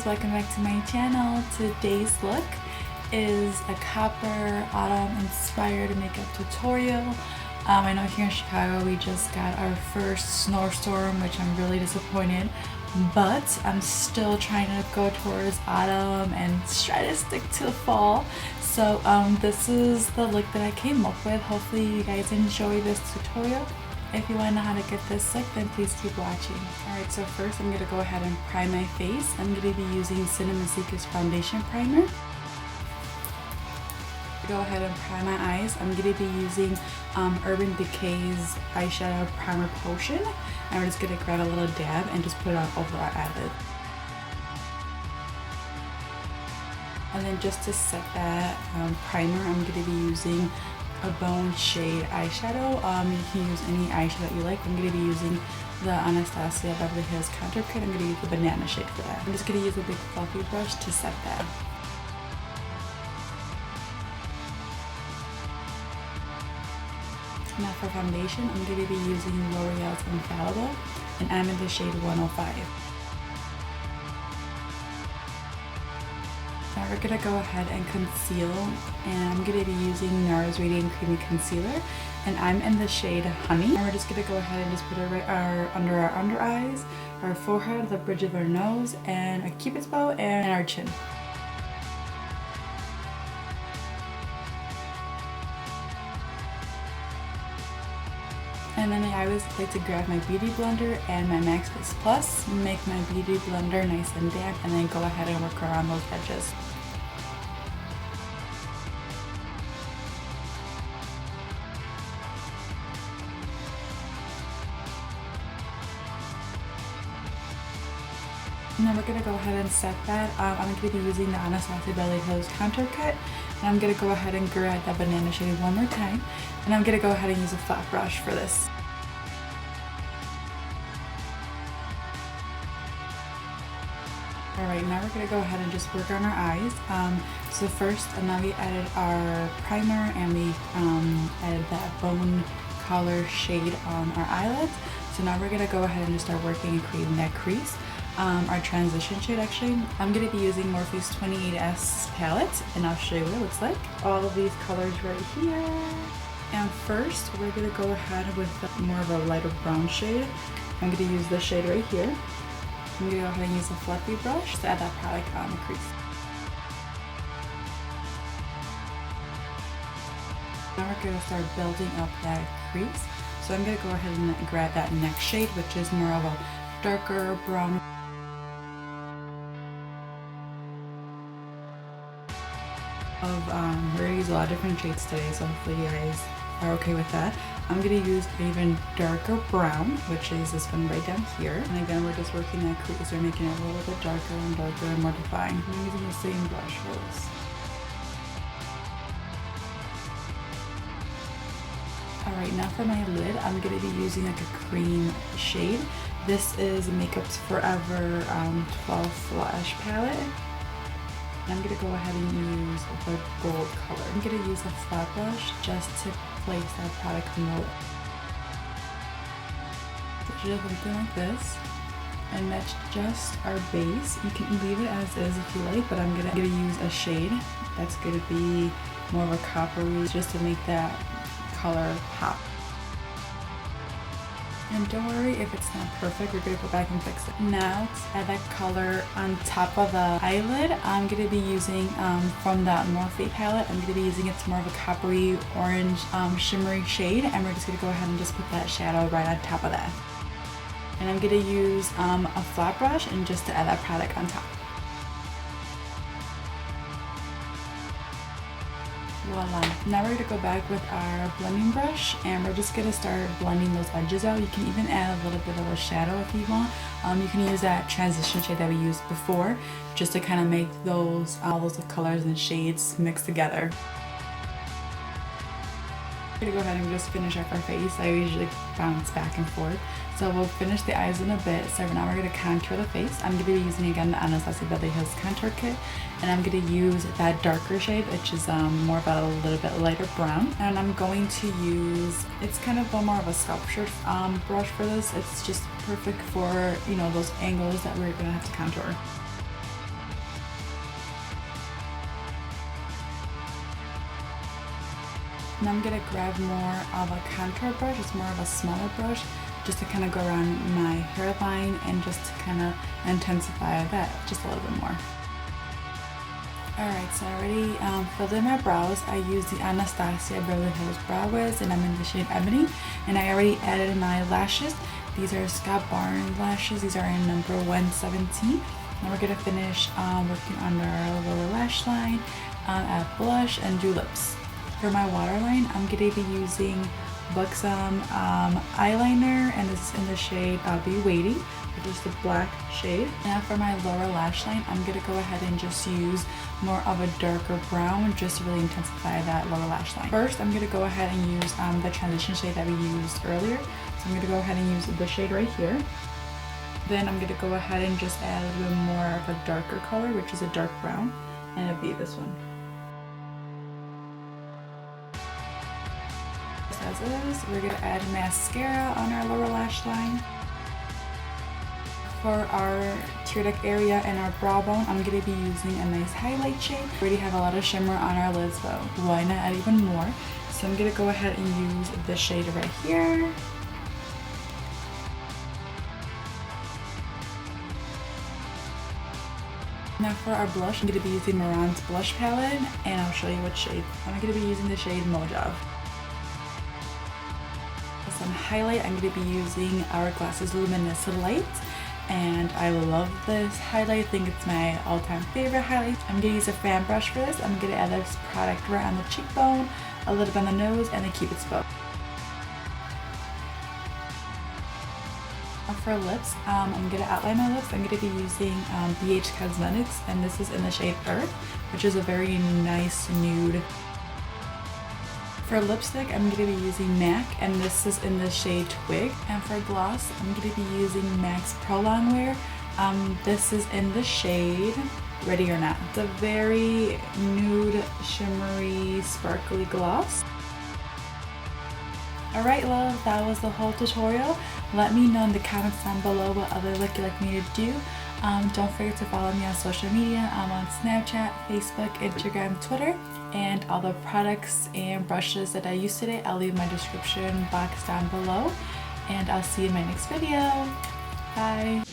welcome back to my channel. Today's look is a copper autumn inspired makeup tutorial. I know here in Chicago we just got our first snowstorm, which I'm really disappointed, but I'm still trying to go towards autumn and try to stick to fall. So this is the look that I came up with. Hopefully you guys enjoy this tutorial. If you want to know how to get this look, then please keep watching. Alright, so first I'm going to go ahead and prime my face. I'm going to be using Cinnamon Seekers Foundation Primer. Go ahead and prime my eyes. I'm going to be using Urban Decay's Eyeshadow Primer Potion. And we're just going to grab a little dab and just put it on over our eyelid. And then just to set that primer, I'm going to be using a bone shade eyeshadow. You can use any eyeshadow that you like. I'm going to be using the Anastasia Beverly Contour Kit. I'm going to use the banana shade for that. I'm just going to use a big fluffy brush to set that. Now for foundation, I'm going to be using L'Oreal's Infallible, and I'm in the shade 105. Now we're going to go ahead and conceal, and I'm going to be using NARS Radiant Creamy Concealer, and I'm in the shade Honey. And we're just going to go ahead and just put it right under our under eyes, our forehead, the bridge of our nose, and a cupid's bow, and our chin. And then I always like to grab my Beauty Blender and my Max Fix Plus, make my Beauty Blender nice and damp, and then go ahead and work around those edges. And then we're going to go ahead and set that. I'm going to be using the Anastasia Beverly Contour Kit, and I'm going to go ahead and grab that banana shade one more time, and I'm going to go ahead and use a flat brush for this. Alright, now we're going to go ahead and just work on our eyes. So first, now we added our primer, and we added that bone color shade on our eyelids. So now we're going to go ahead and just start working and creating that crease. Our transition shade, actually, I'm going to be using Morphe's 28S palette, and I'll show you what it looks like. All of these colors right here. And first, we're going to go ahead with more of a lighter brown shade. I'm going to use this shade right here. I'm going to go ahead and use a fluffy brush to add that product on the crease. Now we're going to start building up that crease. So I'm going to go ahead and grab that next shade, which is more of a darker brown. We're going to use a lot of different shades today, so hopefully you guys are okay with that. I'm going to use an even darker brown, which is this one right down here. And again, we're just working that crease. We're making it a little bit darker and darker and more defined. I'm using the same brush for this. Alright, now for my lid, I'm going to be using like a cream shade. This is Makeup's Forever 12 Flash palette. I'm going to go ahead and use the gold color. I'm going to use a flat brush just to place that product in the lid. So it should look something like this. And that's just our base. You can leave it as is if you like, but I'm going to use a shade that's going to be more of a coppery, just to make that color pop. And don't worry if it's not perfect, we're going to go back and fix it. Now, to add that color on top of the eyelid, I'm going to be using from that Morphe palette. I'm going to be using it's more of a coppery orange shimmery shade, and we're just going to go ahead and just put that shadow right on top of that. And I'm going to use a flat brush and just to add that product on top. Voila. Now we're going to go back with our blending brush, and we're just going to start blending those edges out. You can even add a little bit of a shadow if you want. You can use that transition shade that we used before, just to kind of make those all those colors and shades mix together. I'm going to go ahead and just finish up our face. I usually bounce back and forth. So we'll finish the eyes in a bit. So now we're going to contour the face. I'm going to be using again the Anastasia Beverly Contour Kit. And I'm going to use that darker shade, which is more of a little bit lighter brown. And I'm going to use, it's kind of more of a sculpture brush for this. It's just perfect for, you know, those angles that we're going to have to contour. Now I'm gonna grab more of a contour brush. It's more of a smaller brush, just to kind of go around my hairline and just to kind of intensify that just a little bit more. Alright, so I already filled in my brows. I used the Anastasia Beverly Hills Browwiz, and I'm in the shade Ebony. And I already added my lashes. These are Scott Barnes lashes. These are in number 117. Now we're going to finish working on our lower lash line, add blush, and do lips. For my waterline, I'm going to be using Buxom eyeliner, and this is in the shade Be Weighty, which is the black shade. Now for my lower lash line, I'm going to go ahead and just use more of a darker brown just to really intensify that lower lash line. First, I'm going to go ahead and use the transition shade that we used earlier. So I'm going to go ahead and use the shade right here. Then I'm going to go ahead and just add a little bit more of a darker color, which is a dark brown, and it'll be this one. As is, we're going to add mascara on our lower lash line. For our tear duct area and our brow bone, I'm going to be using a nice highlight shade. We already have a lot of shimmer on our lids, but why not add even more? So I'm going to go ahead and use this shade right here. Now for our blush, I'm going to be using Moran's blush palette, and I'll show you what shade. I'm going to be using the shade Mojave. For some highlight, I'm going to be using Hourglass's Luminous Light, and I love this highlight. I think it's my all-time favorite highlight. I'm going to use a fan brush for this. I'm going to add this product right on the cheekbone, a little bit on the nose, and then Cupid's bow. For lips, I'm going to outline my lips. I'm going to be using BH Cosmetics, and this is in the shade Earth, which is a very nice nude. For lipstick, I'm going to be using MAC, and this is in the shade Twig. And for gloss, I'm going to be using MAC's Pro Longwear. This is in the shade Ready or Not. It's a very nude, shimmery, sparkly gloss. Alright love, that was the whole tutorial. Let me know in the comments down below what other look you'd like me to do. Don't forget to follow me on social media. I'm on Snapchat, Facebook, Instagram, Twitter, and all the products and brushes that I used today I'll leave in my description box down below. And I'll see you in my next video. Bye!